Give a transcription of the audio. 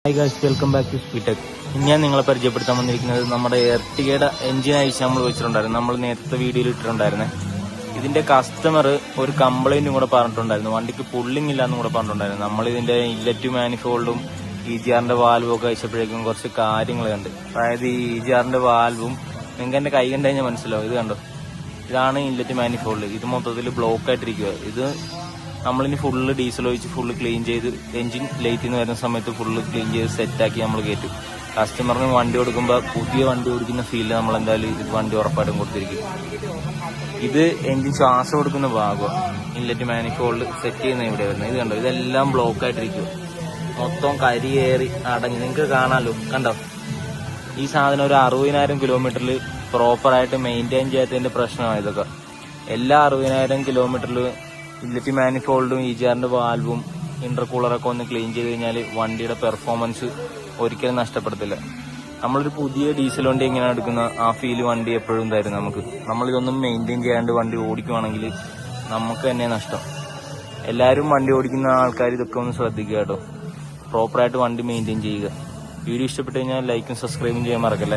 Hi guys, welcome back to Speetech. ഞാൻ നിങ്ങളെ പരിചയപ്പെടുത്താൻ വന്നിരിക്കുന്നത് നമ്മുടെ എർട്ടിഗയുടെ എഞ്ചിൻ അയച്ച് നമ്മൾ വെച്ചിട്ടുണ്ടായിരുന്നു. നമ്മൾ നേരത്തെ വീഡിയോയിൽ ഇട്ടിട്ടുണ്ടായിരുന്നേ. ഇതിന്റെ കസ്റ്റമർ ഒരു കംപ്ലൈന്റും കൂടെ പറഞ്ഞിട്ടുണ്ടായിരുന്നു. വണ്ടിക്ക് പുള്ളിങ് ഇല്ലാന്നും കൂടെ പറഞ്ഞിട്ടുണ്ടായിരുന്നു. നമ്മൾ ഇതിന്റെ ഇല്ലറ്റ് മാനിഫോൾഡും EGR വാൽവും ഒക്കെ അയച്ചപ്പോഴേക്കും കുറച്ച് കാര്യങ്ങൾ കണ്ട്. അതായത് ഈ EGR വാൽവും നിങ്ങൾക്ക് എന്റെ കൈ കണ്ടു കഴിഞ്ഞാൽ മനസ്സിലാവും. ഇത് കണ്ടോ, ഇതാണ് ഇല്ലറ്റ് മാനിഫോൾഡ്. ഇത് മൊത്തത്തിൽ ബ്ലോക്ക് ആയിട്ടിരിക്കുക. ഇത് നമ്മളിനി ഫുള്ള് ഡീസൽ ഒഴിച്ച് ഫുള്ള് ക്ലീൻ ചെയ്ത് എഞ്ചിൻ ലൈറ്റിൽ നിന്ന് വരുന്ന സമയത്ത് ഫുള്ള് ക്ലീൻ ചെയ്ത് സെറ്റാക്കി നമ്മൾ കയറ്റും. കസ്റ്റമറിന് വണ്ടി കൊടുക്കുമ്പോൾ പുതിയ വണ്ടി ഓടിക്കുന്ന ഫീലിൽ നമ്മൾ എന്തായാലും ഇത് വണ്ടി ഉറപ്പായിട്ടും കൊടുത്തിരിക്കും. ഇത് എഞ്ചിൻ ശ്വാസം കൊടുക്കുന്ന ഭാഗമാണ്. ഇൻലെറ്റ് മാനിഫോൾഡ് സെറ്റ് ചെയ്യുന്ന ഇവിടെ വരുന്നത്. ഇത് കണ്ടോ, ഇതെല്ലാം ബ്ലോക്ക് ആയിട്ടിരിക്കും. മൊത്തം കരിയേറി അടഞ്ഞ് നിങ്ങൾക്ക് കാണാമല്ലോ. കണ്ടോ, ഈ സാധനം ഒരു 60,000 കിലോമീറ്ററിൽ പ്രോപ്പറായിട്ട് മെയിൻറ്റെയിൻ ചെയ്യാത്തതിന്റെ പ്രശ്നമാണ് ഇതൊക്കെ. എല്ലാ 60,000 കിലോമീറ്ററിൽ ഇല്ലറ്റ് മാനിഫോൾഡും EGR വാൽവും ഇന്റർകൂളറൊക്കെ ഒന്ന് ക്ലീൻ ചെയ്ത് കഴിഞ്ഞാൽ വണ്ടിയുടെ പെർഫോമൻസ് ഒരിക്കലും നഷ്ടപ്പെടത്തില്ല. നമ്മളൊരു പുതിയ ഡീസൽ വണ്ടി എങ്ങനെയാണ് എടുക്കുന്ന ആ ഫീൽ വണ്ടി എപ്പോഴും തരും നമുക്ക്. നമ്മളിതൊന്നും മെയിൻറ്റെയിൻ ചെയ്യാണ്ട് വണ്ടി ഓടിക്കുവാണെങ്കിൽ നമുക്ക് തന്നെ നഷ്ടം. എല്ലാവരും വണ്ടി ഓടിക്കുന്ന ആൾക്കാർ ഇതൊക്കെ ഒന്ന് ശ്രദ്ധിക്കുക കേട്ടോ. പ്രോപ്പറായിട്ട് വണ്ടി മെയിൻറ്റെയിൻ ചെയ്യുക. വീഡിയോ ഇഷ്ടപ്പെട്ടു കഴിഞ്ഞാൽ ലൈക്കും സബ്സ്ക്രൈബും ചെയ്യാൻ മറക്കല്ലേ.